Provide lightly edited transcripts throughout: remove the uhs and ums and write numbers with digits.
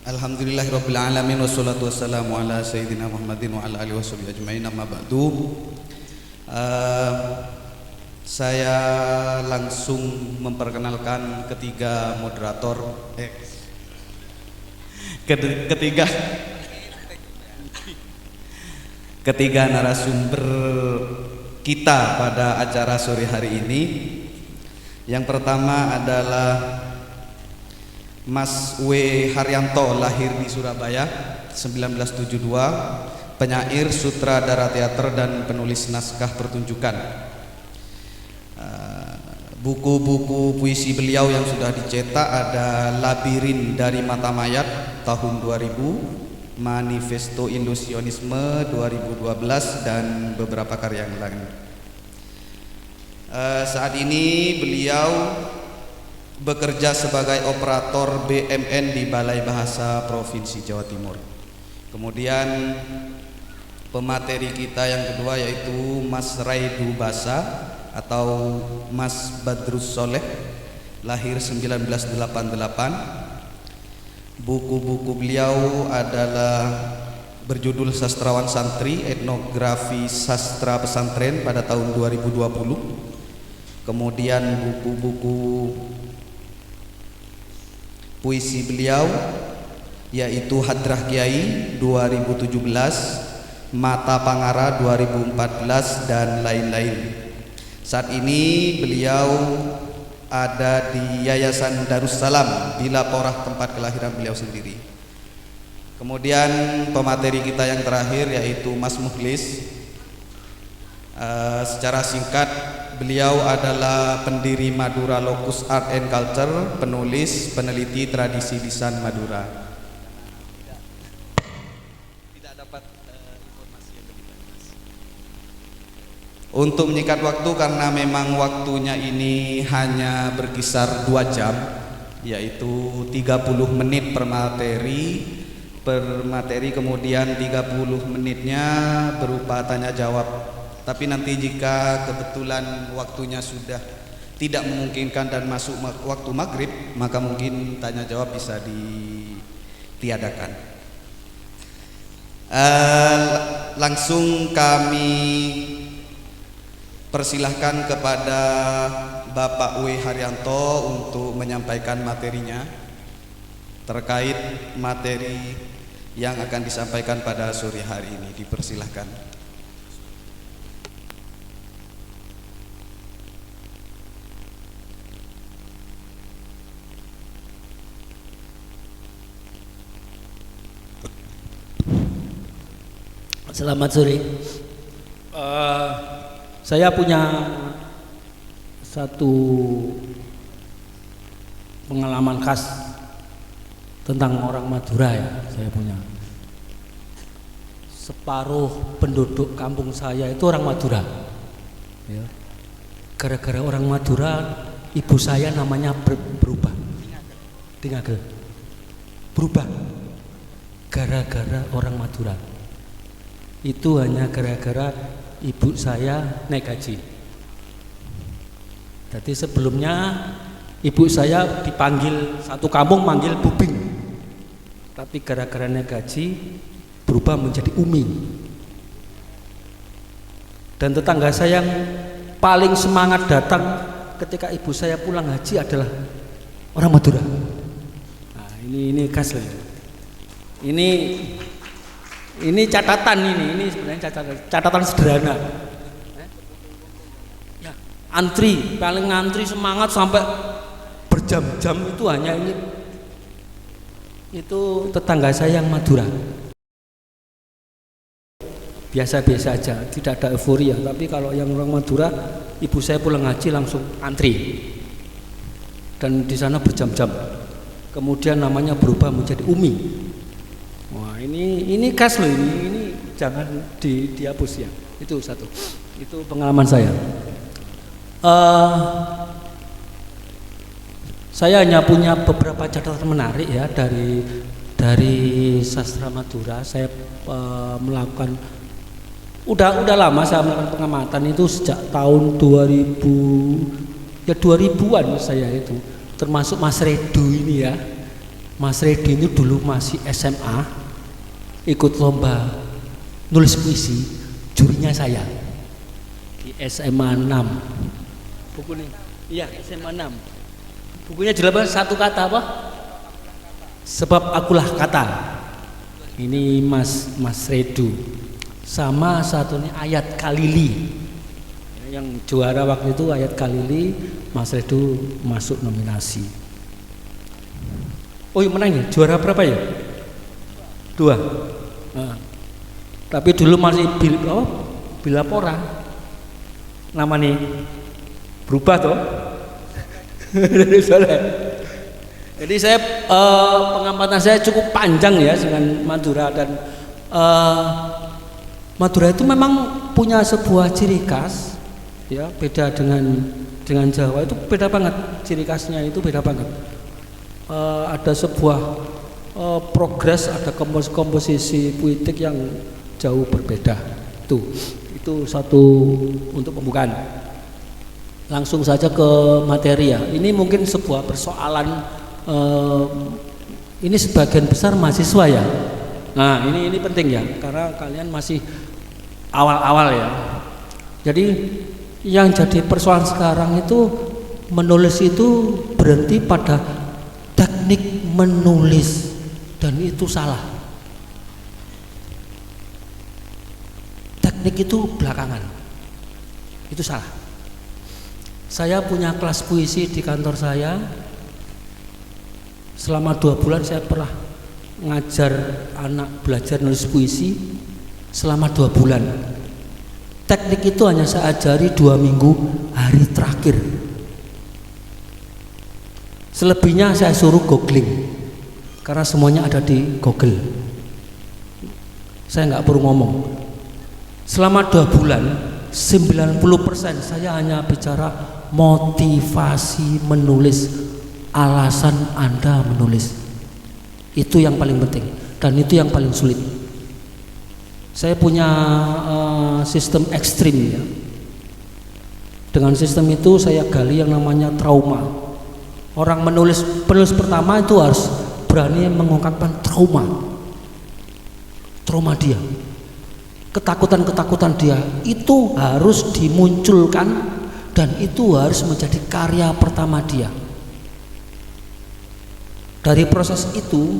Alhamdulillahirabbil alamin wassalatu wassalamu ala sayyidina Muhammadin wa ala alihi washabihi ajmain amma ba'du. Saya langsung memperkenalkan ketiga moderator ketiga narasumber kita pada acara sore hari ini. Yang pertama adalah Mas W. Haryanto, lahir di Surabaya 1972, penyair, sutradara teater dan penulis naskah pertunjukan. Buku-buku puisi beliau yang sudah dicetak ada Labirin dari Mata Mayat tahun 2000, Manifesto Ilusionisme 2012 dan beberapa karya yang lain. Saat ini beliau bekerja sebagai operator BMN di Balai Bahasa Provinsi Jawa Timur. Kemudian pemateri kita yang kedua yaitu Mas Raidu Basa atau Mas Badrus Soleh, lahir 1988. Buku-buku beliau adalah berjudul Sastrawan Santri, Etnografi Sastra Pesantren pada tahun 2020. Kemudian buku-buku puisi beliau yaitu Hadrah Kiai 2017, Mata Pangara 2014 dan lain-lain. Saat ini beliau ada di Yayasan Darussalam Bila Porah, tempat kelahiran beliau sendiri. Kemudian pemateri kita yang terakhir yaitu Mas Mukhlis. Secara singkat, beliau adalah pendiri Madura Locus Art and Culture, penulis, peneliti tradisi lisan Madura. Tidak dapat informasi yang lebih jelas. Untuk menyikat waktu, karena memang waktunya ini hanya berkisar 2 jam, yaitu 30 menit per materi, kemudian 30 menitnya berupa tanya jawab. Tapi nanti jika kebetulan waktunya sudah tidak memungkinkan dan masuk waktu maghrib, maka mungkin tanya jawab bisa ditiadakan. Langsung kami persilahkan kepada Bapak W. Haryanto untuk menyampaikan materinya terkait materi yang akan disampaikan pada sore hari ini. Dipersilahkan. Selamat sore. Saya punya satu pengalaman khas tentang orang Madura ya. Saya punya separuh penduduk kampung saya itu orang Madura. Ya. Gara-gara orang Madura, ibu saya namanya berubah. Tinggal berubah. Gara-gara orang Madura. Itu hanya gara-gara ibu saya naik haji. Jadi sebelumnya ibu saya dipanggil satu kampung manggil Bubing, tapi gara-gara naik haji berubah menjadi Umi. Dan tetangga saya yang paling semangat datang ketika ibu saya pulang haji adalah orang Madura. Nah, ini khas loh. Ini catatan ini sebenarnya catatan sederhana. Ya, paling ngantri semangat sampai berjam-jam itu hanya ini. Itu tetangga saya yang Madura. Biasa-biasa aja, tidak ada euforia. Tapi kalau yang orang Madura, ibu saya pulang haji langsung antri. Dan di sana berjam-jam. Kemudian namanya berubah menjadi Umi. Wah, ini khas loh, ini jangan dihapus ya. Itu satu. Itu pengalaman saya. Saya hanya punya beberapa catatan menarik ya dari sastra Madura. Saya melakukan udah lama saya melakukan pengamatan itu sejak tahun 2000 ya 2000-an saya itu. Termasuk Mas Redu ini ya. Mas Redi itu dulu masih SMA, ikut lomba nulis puisi, jurinya saya di SMA 6. Buku nih, iya SMA 6. Bukunya judulnya satu kata apa? Sebab akulah kata. Ini Mas Redu. Sama satunya Ayat Khalili. Yang juara waktu itu Ayat Khalili, Mas Redu masuk nominasi. Oh iya, menang ya? Juara berapa ya? 2. Nah, tapi dulu masih Bilapora. Namanya berubah toh. Jadi saya pengamatan saya cukup panjang ya dengan Madura, dan Madura itu memang punya sebuah ciri khas ya, beda dengan Jawa, itu beda banget, ciri khasnya itu beda banget. Ada sebuah progres, ada komposisi puitik yang jauh berbeda. Itu satu untuk pembukaan. Langsung saja ke materi ya. Ini mungkin sebuah persoalan, ini sebagian besar mahasiswa ya. Nah ini penting ya, karena kalian masih awal-awal ya. Jadi yang jadi persoalan sekarang itu, menulis itu berhenti pada teknik menulis, dan itu salah. Teknik itu belakangan, itu salah. Saya punya kelas puisi di kantor saya. Selama 2 bulan saya pernah ngajar anak belajar nulis puisi selama 2 bulan. Teknik itu hanya saya ajari 2 minggu hari terakhir. Selebihnya saya suruh googling, karena semuanya ada di Google. Saya nggak perlu ngomong. Selama 2 bulan 90% saya hanya bicara motivasi menulis, alasan Anda menulis. Itu yang paling penting, dan itu yang paling sulit. Saya punya sistem ekstrim ya. Dengan sistem itu saya gali yang namanya trauma. Orang penulis pertama itu harus berani mengungkapkan trauma dia, ketakutan dia itu harus dimunculkan, dan itu harus menjadi karya pertama dia. Dari proses itu,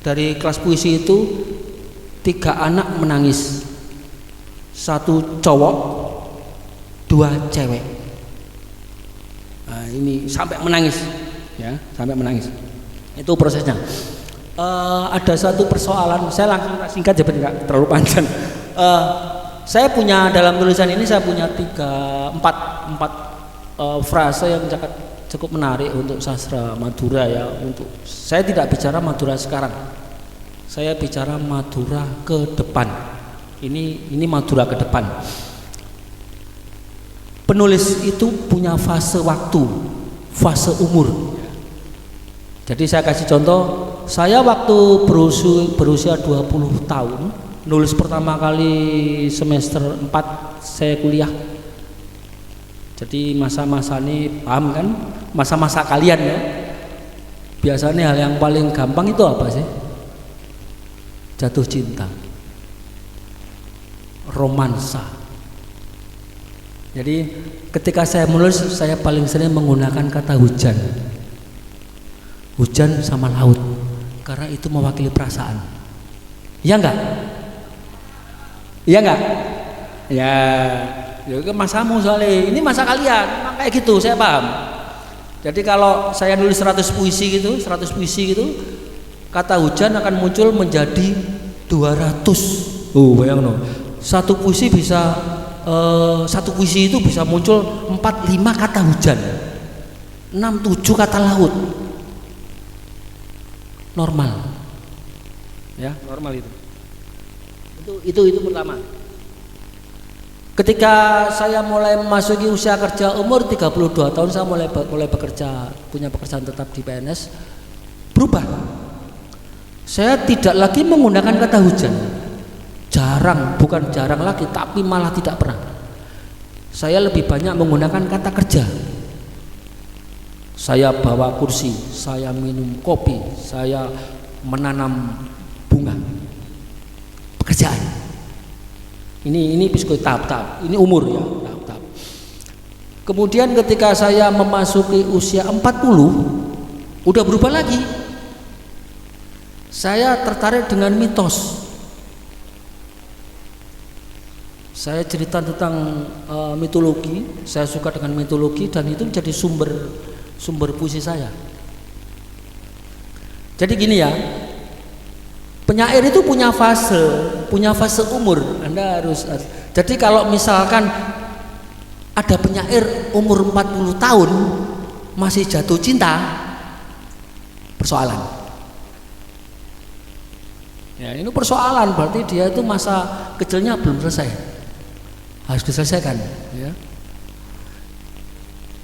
dari kelas puisi itu, 3 anak menangis, 1 cowok, 2 cewek. Nah, ini sampai menangis ya, sampai menangis. Itu prosesnya. Ada satu persoalan, saya langsung singkat ya, nggak terlalu panjang. Saya punya dalam tulisan ini, saya punya 4 frase yang cukup menarik untuk sastra Madura ya. Untuk saya tidak bicara Madura sekarang, saya bicara Madura ke depan. Ini Madura ke depan. Penulis itu punya fase waktu, fase umur. Jadi saya kasih contoh, saya waktu berusia 20 tahun, nulis pertama kali semester 4 saya kuliah. Jadi masa-masa ini paham kan, masa-masa kalian ya. Biasanya hal yang paling gampang itu apa sih? Jatuh cinta, romansa. Jadi ketika saya menulis, saya paling sering menggunakan kata hujan sama laut, karena itu mewakili perasaan. Iya enggak? Iya enggak? Ya itu masamu soalnya, ini masa kalian, memang kayak gitu, saya paham. Jadi kalau saya nulis 100 puisi gitu, kata hujan akan muncul menjadi 200. Bayang no. Satu puisi itu bisa muncul 4-5 kata hujan, 6-7 kata laut. Normal. Ya, normal itu. Itu pertama. Ketika saya mulai memasuki usia kerja, umur 32 tahun, saya mulai bekerja, punya pekerjaan tetap di PNS. Berubah. Saya tidak lagi menggunakan kata hujan. Bukan jarang lagi, tapi malah tidak pernah. Saya lebih banyak menggunakan kata kerja. saya bawa kursi, saya minum kopi, saya menanam bunga. Pekerjaan. Ini psikologi tahap-tahap. Ini umur ya, tahap-tahap. Kemudian ketika saya memasuki usia 40, udah berubah lagi. Saya tertarik dengan mitos. Saya cerita tentang mitologi, saya suka dengan mitologi dan itu menjadi sumber puisi saya. Jadi gini ya, penyair itu punya fase umur. Anda harus. Jadi kalau misalkan ada penyair umur 40 tahun masih jatuh cinta, persoalan. Ya, ini persoalan, berarti dia itu masa kecilnya belum selesai, harus diselesaikan. Ya.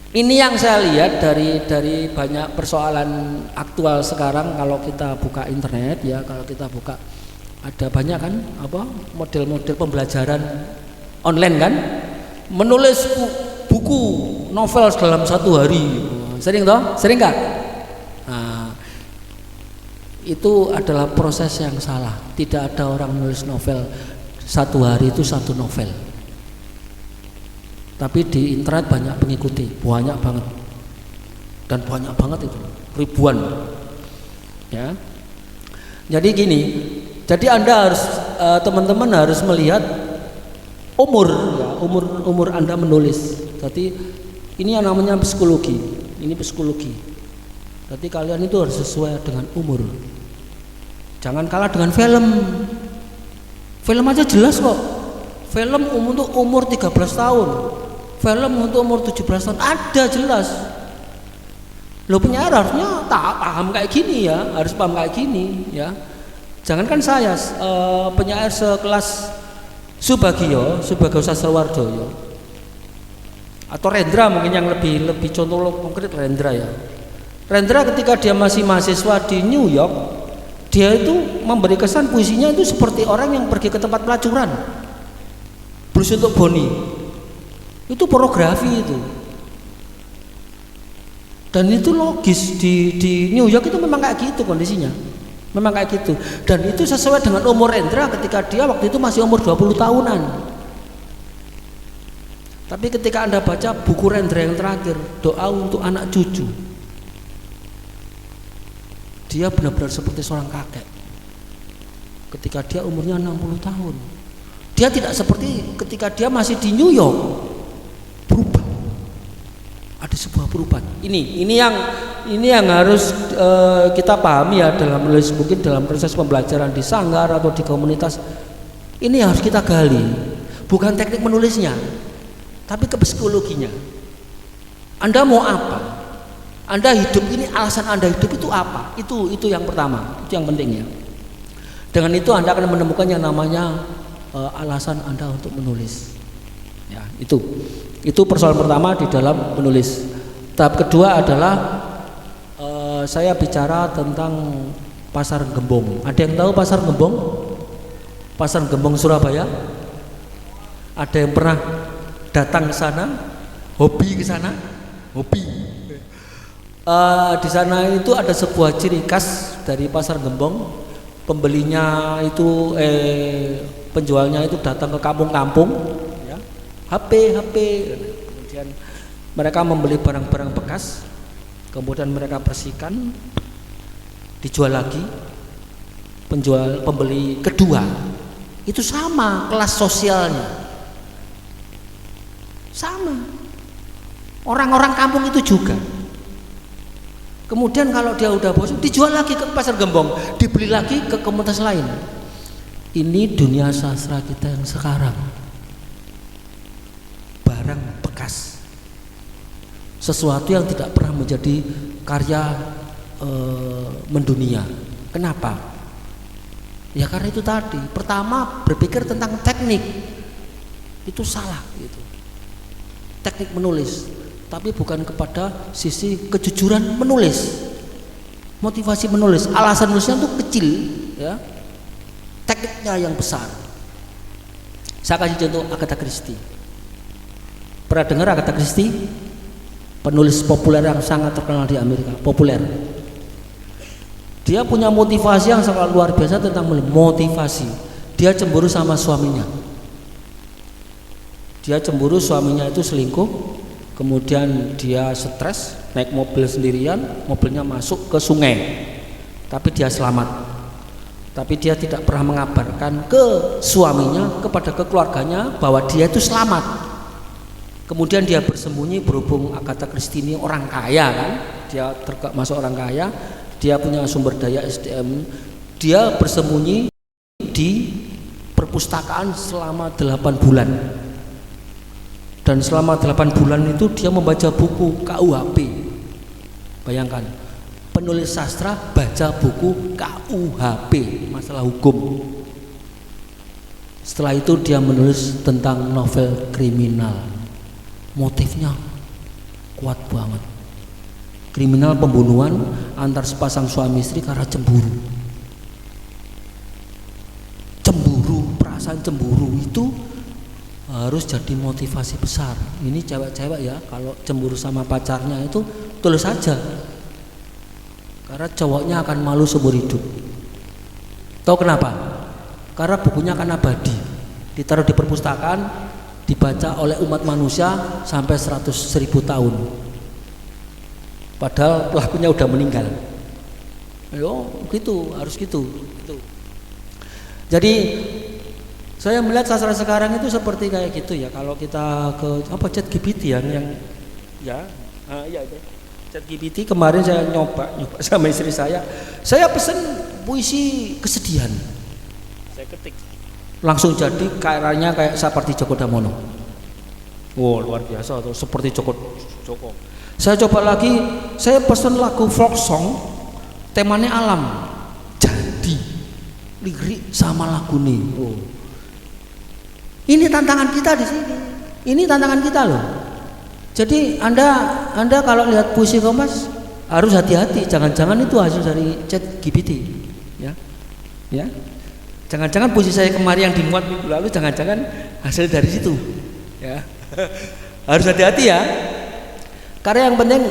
Ini yang saya lihat dari banyak persoalan aktual sekarang. Kalau kita buka internet ya, kalau kita buka ada banyak kan model-model pembelajaran online kan, menulis buku novel dalam 1 hari. Sering toh? Sering nggak? Nah, itu adalah proses yang salah. Tidak ada orang menulis novel 1 hari itu 1 novel. Tapi di internet banyak pengikuti, banyak banget, dan banyak banget itu, ribuan, ya. Jadi gini, jadi Anda harus, teman-teman harus melihat umur, ya, umur Anda menulis. Jadi ini yang namanya psikologi, ini psikologi. Jadi kalian itu harus sesuai dengan umur. Jangan kalah dengan film. Film aja jelas kok. Film untuk umur 13 tahun. Film untuk umur 17 tahun ada jelas. Lo penyair harusnya paham kayak gini ya, harus paham kayak gini ya. Jangankan saya, penyair sekelas Subagio Sastrowardoyo atau Rendra mungkin yang lebih contoh konkret Rendra ya. Rendra ketika dia masih mahasiswa di New York, dia itu memberi kesan puisinya itu seperti orang yang pergi ke tempat pelacuran. Blues untuk Bonnie. Itu pornografi itu, dan itu logis di New York itu memang kayak gitu kondisinya, memang kayak gitu, dan itu sesuai dengan umur Rendra ketika dia waktu itu masih umur 20 tahunan. Tapi ketika Anda baca buku Rendra yang terakhir, Doa untuk Anak Cucu, dia benar-benar seperti seorang kakek ketika dia umurnya 60 tahun. Dia tidak seperti ketika dia masih di New York. Berubah, ada sebuah perubahan. Ini yang harus kita pahami ya dalam menulis, mungkin dalam proses pembelajaran di sanggar atau di komunitas. Ini harus kita gali, bukan teknik menulisnya, tapi ke psikologinya. Anda mau apa? Anda hidup ini, alasan Anda hidup itu apa? Itu yang pertama, itu yang penting ya. Dengan itu Anda akan menemukan yang namanya alasan Anda untuk menulis. Ya, itu persoalan pertama di dalam menulis. Tahap kedua adalah saya bicara tentang Pasar Gembong. Ada yang tahu Pasar Gembong? Pasar Gembong Surabaya? Ada yang pernah datang ke sana? Hobi ke sana? Hobi. Di sana itu ada sebuah ciri khas dari Pasar Gembong. Pembelinya itu penjualnya itu datang ke kampung-kampung. HP, kemudian mereka membeli barang-barang bekas, kemudian mereka bersihkan, dijual lagi. Pembeli kedua itu sama kelas sosialnya, sama orang-orang kampung itu juga. Kemudian kalau dia udah bosan, dijual lagi ke Pasar Gembong, dibeli lagi ke komunitas lain. Ini dunia sastra kita yang sekarang. Barang bekas, sesuatu yang tidak pernah menjadi karya mendunia. Kenapa? Ya karena itu tadi. Pertama, berpikir tentang teknik itu salah gitu. Teknik menulis, tapi bukan kepada sisi kejujuran menulis, motivasi menulis, alasan menulisnya itu kecil ya, tekniknya yang besar. Saya kasih contoh Agatha Christie. Pernah dengar Agatha Christie? penulis populer yang sangat terkenal di Amerika, populer. Dia punya motivasi yang sangat luar biasa tentang motivasi. Dia cemburu sama suaminya. Dia cemburu suaminya itu selingkuh, kemudian dia stres, naik mobil sendirian, mobilnya masuk ke sungai. Tapi dia selamat. Tapi dia tidak pernah mengabarkan ke suaminya, kepada keluarganya bahwa dia itu selamat. Kemudian dia bersembunyi, berhubung Agatha Christie ini orang kaya kan, dia masuk orang kaya, dia punya sumber daya SDM, dia bersembunyi di perpustakaan selama 8 bulan. Dan selama 8 bulan itu dia membaca buku KUHP. Bayangkan, penulis sastra baca buku KUHP, masalah hukum. Setelah itu dia menulis tentang novel kriminal. Motifnya kuat banget. Kriminal pembunuhan antar sepasang suami istri karena cemburu. Cemburu, perasaan cemburu itu harus jadi motivasi besar. Ini cewek-cewek ya, kalau cemburu sama pacarnya itu tulis saja. Karena cowoknya akan malu seumur hidup. Tahu kenapa? Karena bukunya akan abadi, ditaruh di perpustakaan, dibaca oleh umat manusia sampai 100.000 tahun. Padahal pelakunya udah meninggal. Yo, gitu, harus gitu. Jadi saya melihat sastra sekarang itu seperti kayak gitu ya. Kalau kita ke ChatGPT yang ChatGPT kemarin saya nyoba sama istri saya pesen puisi kesedihan. Saya ketik. Langsung jadi karyanya kayak seperti Djoko Damono. Wow, luar biasa tuh, seperti Joko. Saya coba lagi, saya pesen lagu folk song, temanya alam. Jadi lirik sama lagu nih. Oh. Ini tantangan kita di sini. Ini tantangan kita loh. Jadi Anda kalau lihat puisi Kompas harus hati-hati, jangan-jangan itu hasil dari ChatGPT, ya. Ya. Jangan-jangan puisi saya kemarin yang dimuat minggu lalu jangan-jangan hasil dari situ, ya. Harus hati-hati ya. Karena yang penting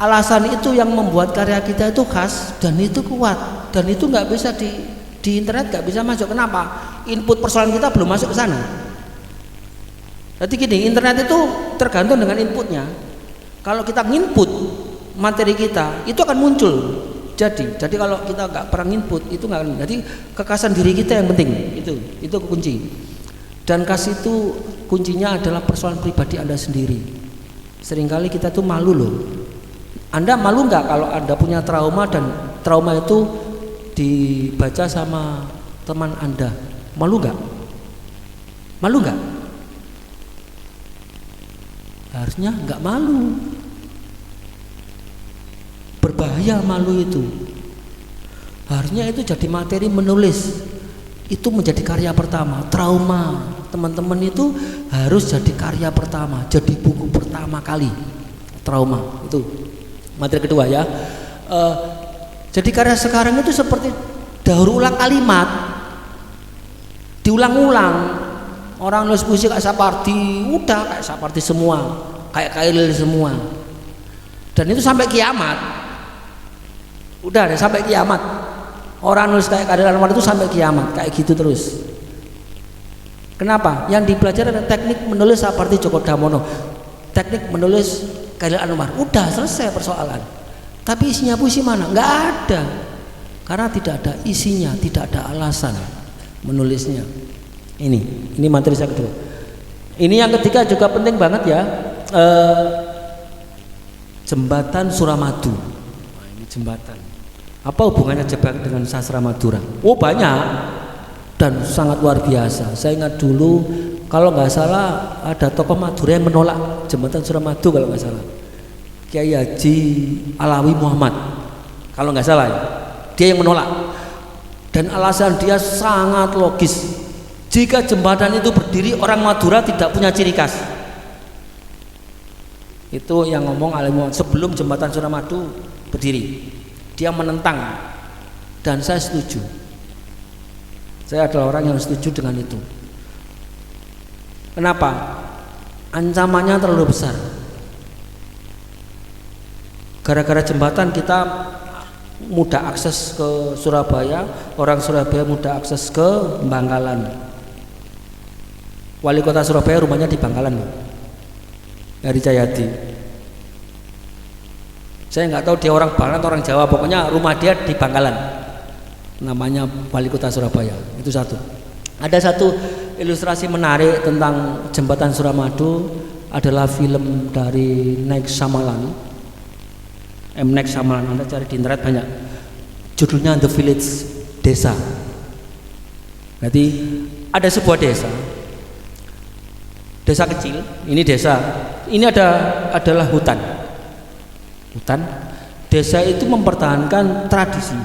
alasan itu yang membuat karya kita itu khas dan itu kuat dan itu nggak bisa di internet nggak bisa masuk. Kenapa? Input persoalan kita belum masuk ke sana. Jadi gini, internet itu tergantung dengan inputnya. Kalau kita nginput materi kita, itu akan muncul. Jadi kalau kita nggak pernah nginput, itu nggak akan. Jadi kekhasan diri kita yang penting. Itu kunci. Dan khas itu kuncinya adalah persoalan pribadi Anda sendiri. Seringkali kita tuh malu loh. Anda malu nggak kalau Anda punya trauma dan trauma itu dibaca sama teman Anda? Malu nggak? Malu nggak? Harusnya nggak malu. Berbahaya malu itu. Harusnya itu jadi materi menulis. Itu menjadi karya pertama. Trauma teman-teman itu harus jadi karya pertama, jadi buku pertama kali. Trauma itu materi kedua ya. Jadi karya sekarang itu seperti daur ulang kalimat, diulang-ulang. Orang nulis puisi kayak Sapardi, udah kayak Sapardi semua, kayak Khairil semua. Dan itu sampai kiamat. Udah deh sampai kiamat. Orang nulis kayak Khairil Anwar itu sampai kiamat, kayak gitu terus. Kenapa? Yang dipelajari adalah teknik menulis seperti Djoko Damono, teknik menulis Khairil Anwar. Udah selesai persoalan. Tapi isinya puisi mana? Nggak ada. Karena tidak ada isinya, tidak ada alasan menulisnya. Ini materi saya kedua. Ini yang ketiga juga penting banget ya. Jembatan Suramadu. Nah, ini jembatan. Apa hubungannya jembatan dengan sastra Madura? Oh banyak. Dan sangat luar biasa. Saya ingat dulu kalau nggak salah ada tokoh Madura yang menolak jembatan Suramadu kalau nggak salah, Kiai Haji Alawi Muhammad kalau nggak salah ya. Dia yang menolak dan alasan dia sangat logis. Jika jembatan itu berdiri, orang Madura tidak punya ciri khas. Itu yang ngomong Alawi Muhammad sebelum jembatan Suramadu berdiri. Dia menentang dan saya setuju. Saya adalah orang yang setuju dengan itu. Kenapa? Ancamannya terlalu besar. Gara-gara jembatan kita mudah akses ke Surabaya, orang Surabaya mudah akses ke Bangkalan. Wali kota Surabaya rumahnya di Bangkalan, Heri Cahyadi. Saya nggak tahu dia orang Bangkalan atau orang Jawa, pokoknya rumah dia di Bangkalan. Namanya wali kota Surabaya. Itu satu. Ada satu ilustrasi menarik tentang jembatan Suramadu adalah film dari Night Shyamalan. Night Shyamalan, Anda cari di internet banyak. Judulnya The Village, desa. Jadi ada sebuah desa kecil. Ini desa. Ini adalah hutan. Desa itu mempertahankan tradisi.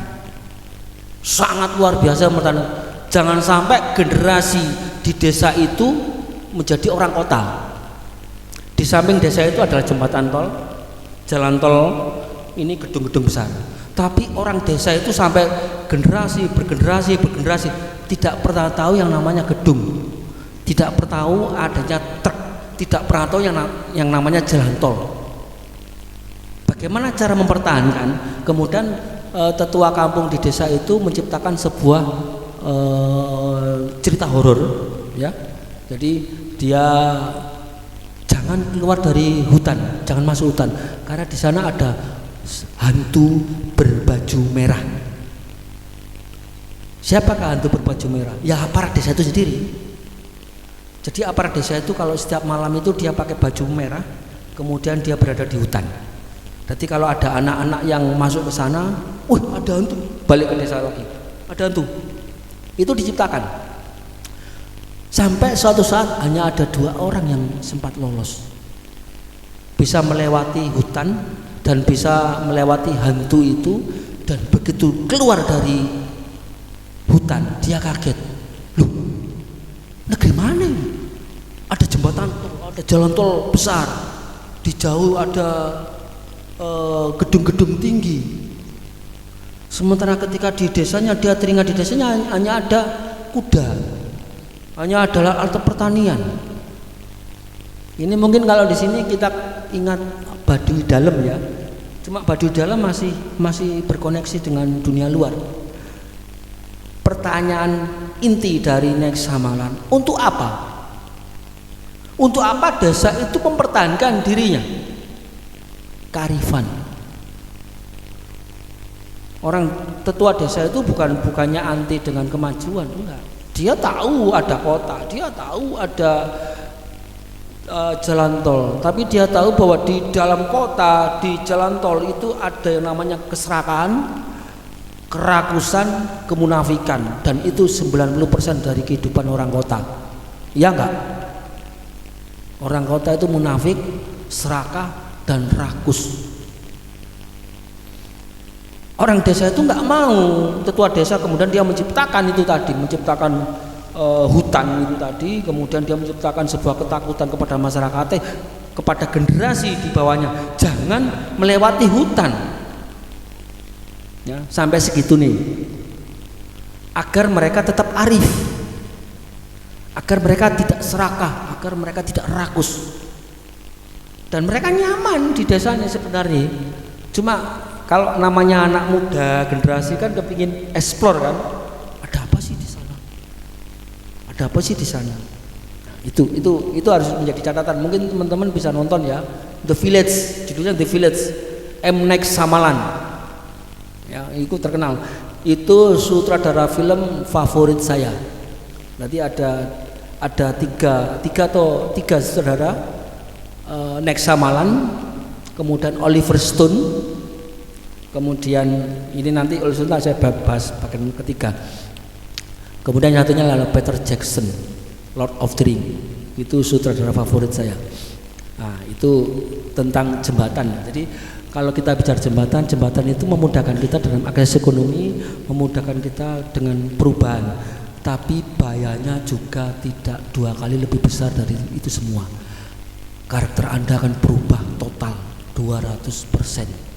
Sangat luar biasa mempertahankan. Jangan sampai generasi di desa itu menjadi orang kota. Di samping desa itu adalah jembatan tol, jalan tol, ini gedung-gedung besar. Tapi orang desa itu sampai bergenerasi tidak pernah tahu yang namanya gedung, tidak pernah tahu adanya truk, tidak pernah tahu yang namanya jalan tol. Bagaimana cara mempertahankan? Kemudian tetua kampung di desa itu menciptakan sebuah cerita horor, ya. Jadi dia jangan keluar dari hutan, jangan masuk hutan, karena di sana ada hantu berbaju merah. Siapakah hantu berbaju merah? Ya aparat desa itu sendiri. Jadi aparat desa itu kalau setiap malam itu dia pakai baju merah, kemudian dia berada di hutan. Jadi kalau ada anak-anak yang masuk ke sana, ada hantu, balik ke desa lagi, ada hantu. Itu diciptakan. Sampai suatu saat hanya ada 2 orang yang sempat lolos, bisa melewati hutan dan bisa melewati hantu itu. Dan begitu keluar dari hutan, dia kaget. Loh, negeri mana ini? Ada jembatan tol, ada jalan tol besar, di jauh ada gedung-gedung tinggi. Sementara ketika di desanya, dia teringat di desanya hanya ada kuda, hanya adalah alat pertanian. Ini mungkin kalau di sini kita ingat Baduy Dalam, ya. Cuma Baduy Dalam masih berkoneksi dengan dunia luar. Pertanyaan inti dari Night Shyamalan, untuk apa? Untuk apa desa itu mempertahankan dirinya? Kearifan. Orang tetua desa itu bukannya anti dengan kemajuan, enggak. Dia tahu ada kota, dia tahu ada jalan tol, tapi dia tahu bahwa di dalam kota, di jalan tol itu ada yang namanya keserakahan, kerakusan, kemunafikan, dan itu 90% dari kehidupan orang kota. Iya enggak? Orang kota itu munafik, serakah, dan rakus. Orang desa itu nggak mau, tetua desa kemudian dia menciptakan itu tadi, menciptakan hutan itu tadi, kemudian dia menciptakan sebuah ketakutan kepada masyarakatnya, kepada generasi di bawahnya, jangan melewati hutan, ya, sampai segitu nih, agar mereka tetap arif, agar mereka tidak serakah, agar mereka tidak rakus, dan mereka nyaman di desanya sebenarnya. Cuma kalau namanya anak muda, generasi kan kepingin explore kan, ada apa sih di sana? Ada apa sih di sana? Nah, itu harus menjadi catatan. Mungkin teman-teman bisa nonton ya, The Village, judulnya The Village, Night Shyamalan. Ya, itu terkenal. Itu sutradara film favorit saya. Nanti ada tiga sutradara, Night Shyamalan, kemudian Oliver Stone. Kemudian ini nanti saya bahas bagian ketiga. Kemudian yang satunya adalah Peter Jackson, Lord of the Ring. Itu sutradara favorit saya. Nah, itu tentang jembatan. Jadi kalau kita bicara jembatan itu memudahkan kita dalam akses ekonomi, memudahkan kita dengan perubahan. Tapi bahayanya juga tidak 2 kali lebih besar dari itu semua. Karakter Anda akan berubah total 200%.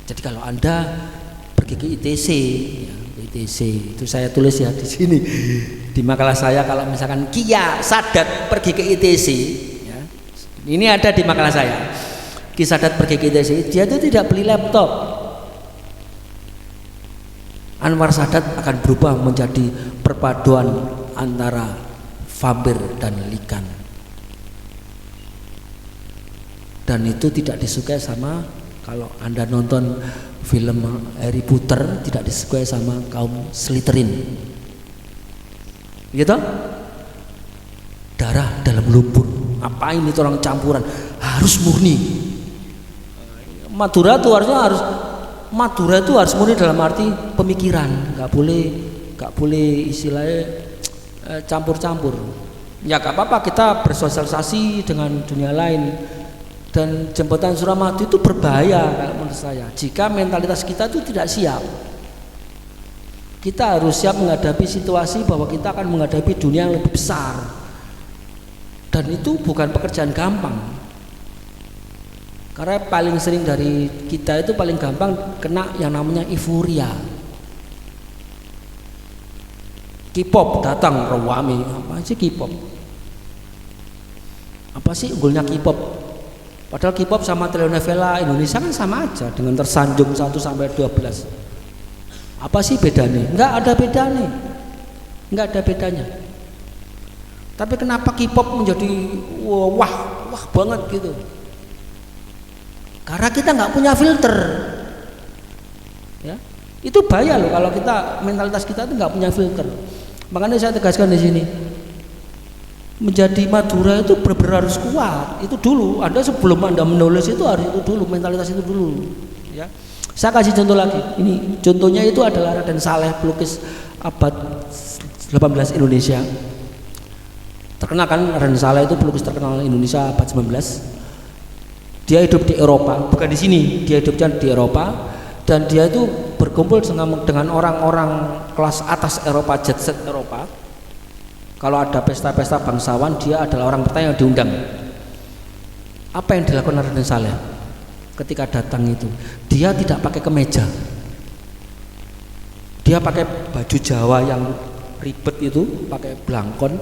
Jadi kalau Anda pergi ke ITC, ya, ITC itu saya tulis ya di sini di makalah saya, kalau misalkan Kia Sadat pergi ke ITC, ya, ini ada di makalah saya. Ki Sadat pergi ke ITC, dia itu tidak beli laptop. Anwar Sadat akan berubah menjadi perpaduan antara vampir dan likan. Dan itu tidak disukai sama, kalau Anda nonton film Harry Potter, tidak disukai sama kaum Slytherin. Gitu? Darah dalam lumpur. Apa ini orang campuran? Harus murni. Madura itu Madura itu harus murni dalam arti pemikiran, nggak boleh istilahnya campur-campur. Ya nggak apa-apa, kita bersosialisasi dengan dunia lain. Dan jembatan Suramadu itu berbahaya menurut saya jika mentalitas kita itu tidak siap. Kita harus siap menghadapi situasi bahwa kita akan menghadapi dunia yang lebih besar, dan itu bukan pekerjaan gampang. Karena paling sering dari kita itu paling gampang kena yang namanya euforia. K-pop datang rawami, apa sih K-pop? Apa sih unggulnya K-pop? Padahal K-pop sama telenovela Indonesia kan sama aja dengan tersanjung 1 sampai 12. Apa sih bedanya? Enggak ada bedanya. Enggak ada bedanya. Tapi kenapa K-pop menjadi wah banget gitu? Karena kita nggak punya filter, ya itu bahaya loh kalau kita mentalitas kita itu nggak punya filter. Makanya saya tegaskan di sini, menjadi Madura itu benar-benar harus kuat. Itu dulu, Anda sebelum Anda menulis itu harus itu dulu, mentalitas itu dulu. Ya, saya kasih contoh lagi. Ini contohnya itu adalah Raden Saleh, pelukis abad 18 Indonesia. Terkenal kan Raden Saleh itu pelukis terkenal Indonesia abad 19. Dia hidup di Eropa, bukan di sini, dia hidupnya di Eropa, dan dia itu berkumpul dengan orang-orang kelas atas Eropa, jet set Eropa. Kalau ada pesta-pesta bangsawan, dia adalah orang pertama yang diundang. Apa yang dilakukan Raden Saleh ketika datang itu? Dia tidak pakai kemeja, dia pakai baju Jawa yang ribet itu, pakai blangkon,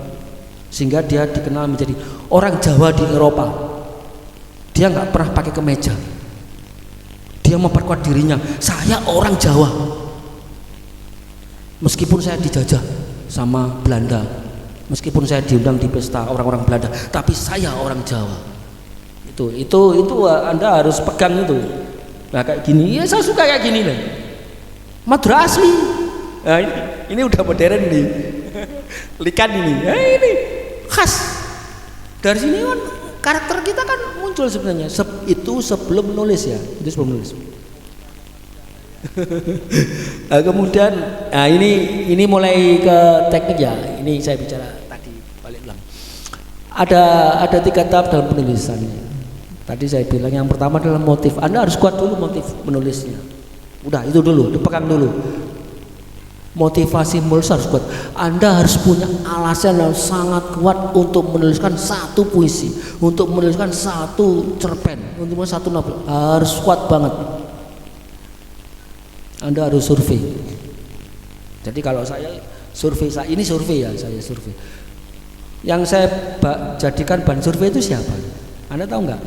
sehingga dia dikenal menjadi orang Jawa di Eropa. Dia nggak pernah pakai kemeja. Dia memperkuat dirinya. Saya orang Jawa. Meskipun saya dijajah sama Belanda, meskipun saya diundang di pesta orang-orang Belanda, tapi saya orang Jawa. Itu Anda harus pegang itu. Nah kayak gini, ya saya suka kayak gini nih. Madura asli. Nah, ini udah modern nih. Likan ini. Nah, ini khas. Dari sini kan karakter kita kan muncul sebenarnya. Itu sebelum nulis ya, itu sebelum nulis. Nah, kemudian, nah ini mulai ke teknik ya. Ini saya bicara tadi balik ulang. Ada 3 tahap dalam penulisannya. Tadi saya bilang yang pertama adalah motif. Anda harus kuat dulu motif menulisnya. Udah itu dulu, dipegang dulu. Motivasi menulis harus kuat. Anda harus punya alasan yang sangat kuat untuk menuliskan satu puisi, untuk menuliskan satu cerpen, untuk menuliskan satu novel. Harus kuat banget. Anda harus survei. Jadi kalau saya survei, ini survei ya, saya survei. Yang saya jadikan bahan survei itu siapa? Anda tahu nggak?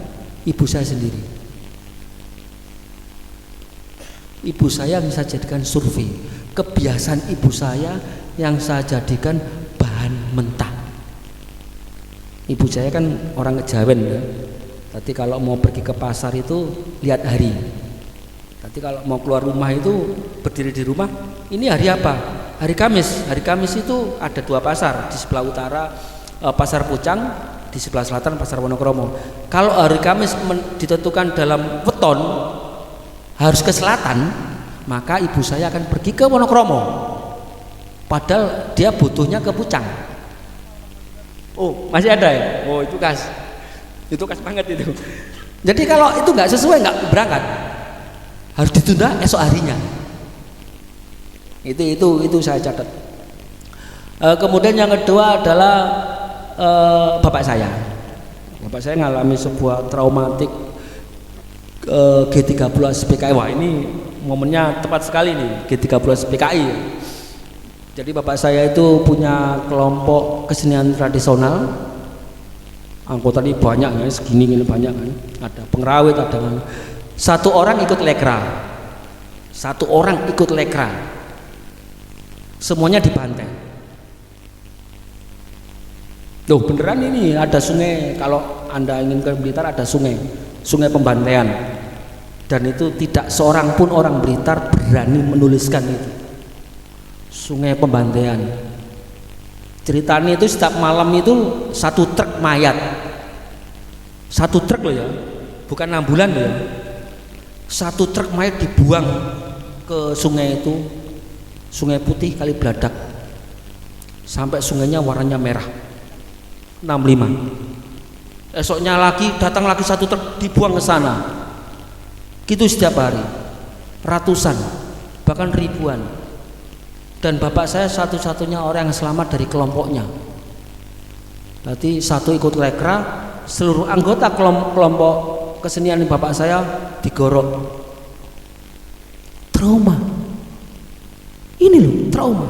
Ibu saya sendiri. Ibu saya yang saya jadikan survei. Kebiasaan ibu saya yang saya jadikan bahan mentah. Ibu saya kan orang Kejawen ya. Tadi kalau mau pergi ke pasar itu lihat hari. Tadi kalau mau keluar rumah itu berdiri di rumah. Ini hari apa? Hari Kamis. Hari Kamis itu ada 2 pasar. Di sebelah utara Pasar Pucang, di sebelah selatan Pasar Wonokromo. Kalau hari Kamis ditentukan dalam weton harus ke selatan, maka ibu saya akan pergi ke Wonokromo, padahal dia butuhnya ke Pucang. Oh masih ada ya? Oh itu khas banget itu. Jadi kalau itu nggak sesuai nggak berangkat, harus ditunda esok harinya. Itu saya catat. Kemudian yang kedua adalah bapak saya. Bapak saya mengalami sebuah traumatik G30 SPKI. Wah ini momennya tepat sekali nih, G30 SPKI. Jadi bapak saya itu punya kelompok kesenian tradisional angkutan ini banyak ya, segini ini banyak kan, ada pengrawit, ada kan. Satu orang ikut lekra, semuanya dibantai. Loh beneran ini ada sungai, kalau Anda ingin ke Blitar ada sungai pembantaian, dan itu tidak seorang pun orang Blitar berani menuliskan itu, sungai pembantaian. Ceritanya itu setiap malam itu satu truk mayat, satu truk loh ya, bukan ambulan loh ya, satu truk mayat dibuang ke sungai itu, Sungai Putih Kali Bladak, sampai sungainya warnanya merah 65. Esoknya lagi datang lagi satu truk dibuang ke sana, gitu setiap hari, ratusan bahkan ribuan. Dan bapak saya satu-satunya orang yang selamat dari kelompoknya. Berarti satu ikut lekra, seluruh anggota kelompok kesenian bapak saya digorok. Trauma. Ini loh trauma.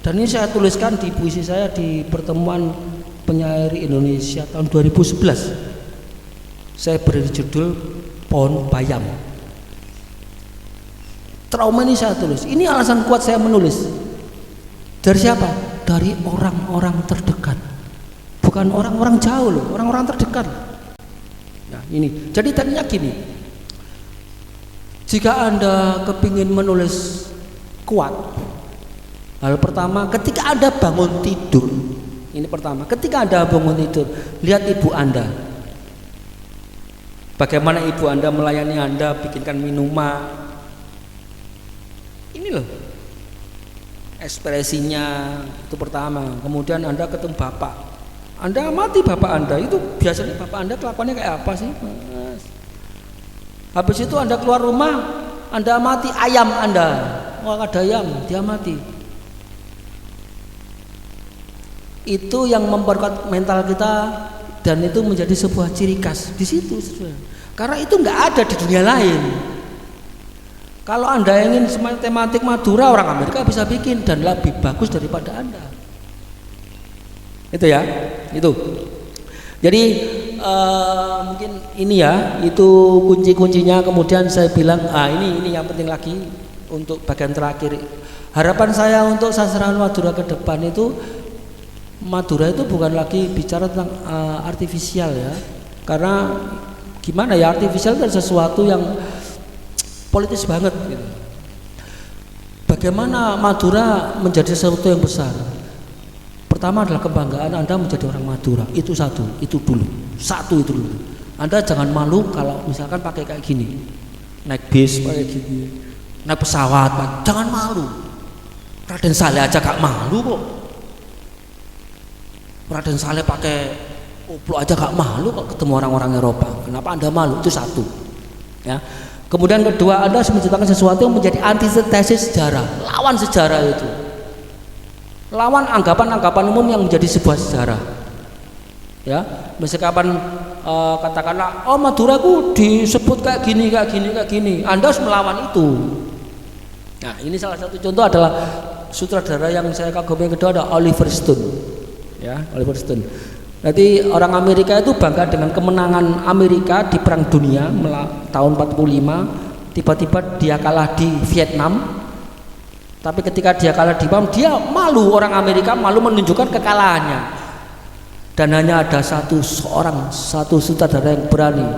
Dan ini saya tuliskan di puisi saya di pertemuan penyair Indonesia tahun 2011. Saya beri judul Pohon Bayam. Trauma ini saya tulis. Ini alasan kuat saya menulis. Dari siapa? Dari orang-orang terdekat. Bukan orang-orang jauh loh, orang-orang terdekat. Nah ini. Jadi tadinya gini. Jika Anda kepingin menulis kuat, hal pertama ketika Anda bangun tidur, ini pertama, ketika Anda bangun tidur, lihat ibu Anda. Bagaimana ibu Anda melayani Anda, bikinkan minuman. Ini loh ekspresinya, itu pertama. Kemudian Anda ketemu bapak, Anda amati bapak Anda, itu biasanya bapak Anda kelakuannya kayak apa sih, Mas? Habis itu Anda keluar rumah, Anda amati ayam Anda, wah ada ayam, dia mati. Itu yang memperkuat mental kita, dan itu menjadi sebuah ciri khas di situ, karena itu nggak ada di dunia lain. Kalau Anda ingin tematik Madura, orang Amerika bisa bikin dan lebih bagus daripada Anda. Itu ya, itu. Jadi mungkin ini ya, itu kunci-kuncinya. Kemudian saya bilang, ini yang penting lagi untuk bagian terakhir. Harapan saya untuk sastrawan Madura ke depan itu, Madura itu bukan lagi bicara tentang artifisial ya, karena gimana ya, artifisial itu sesuatu yang politis banget gitu. Bagaimana Madura menjadi sesuatu yang besar? Pertama adalah kebanggaan Anda menjadi orang Madura. Itu satu, itu dulu. Anda jangan malu kalau misalkan pakai kayak gini, naik bis pakai gini, naik pesawat, jangan malu. Raden Saleh aja gak malu kok. Raden Saleh pakai oplo aja gak malu kok ketemu orang-orang Eropa. Kenapa Anda malu? Itu satu. Ya. Kemudian kedua, Anda harus menciptakan sesuatu yang menjadi antitesis sejarah, lawan sejarah itu, lawan anggapan-anggapan umum yang menjadi sebuah sejarah. Ya, misalkan katakanlah, oh Madura ku disebut kayak gini, Anda harus melawan itu. Nah, ini salah satu contoh adalah sutradara yang saya kagumi yang kedua ada Oliver Stone. Ya, Oliver Stone. Nanti orang Amerika itu bangga dengan kemenangan Amerika di Perang Dunia tahun 45. Tiba-tiba dia kalah di Vietnam. Tapi ketika dia kalah di Vietnam, dia malu, orang Amerika malu menunjukkan kekalahannya. Dan hanya ada satu sutradara yang berani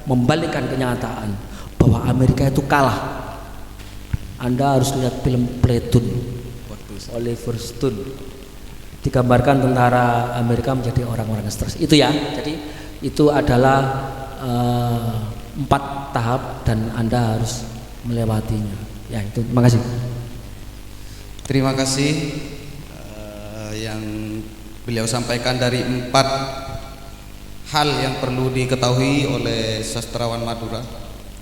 membalikkan kenyataan bahwa Amerika itu kalah. Anda harus lihat film Platoon, Oliver Stone. Digambarkan tentara Amerika menjadi orang-orang stres. Itu ya. Jadi itu adalah 4 tahap dan Anda harus melewatinya. Ya itu. Terima kasih. Terima kasih yang beliau sampaikan dari 4 hal yang perlu diketahui oleh sastrawan Madura.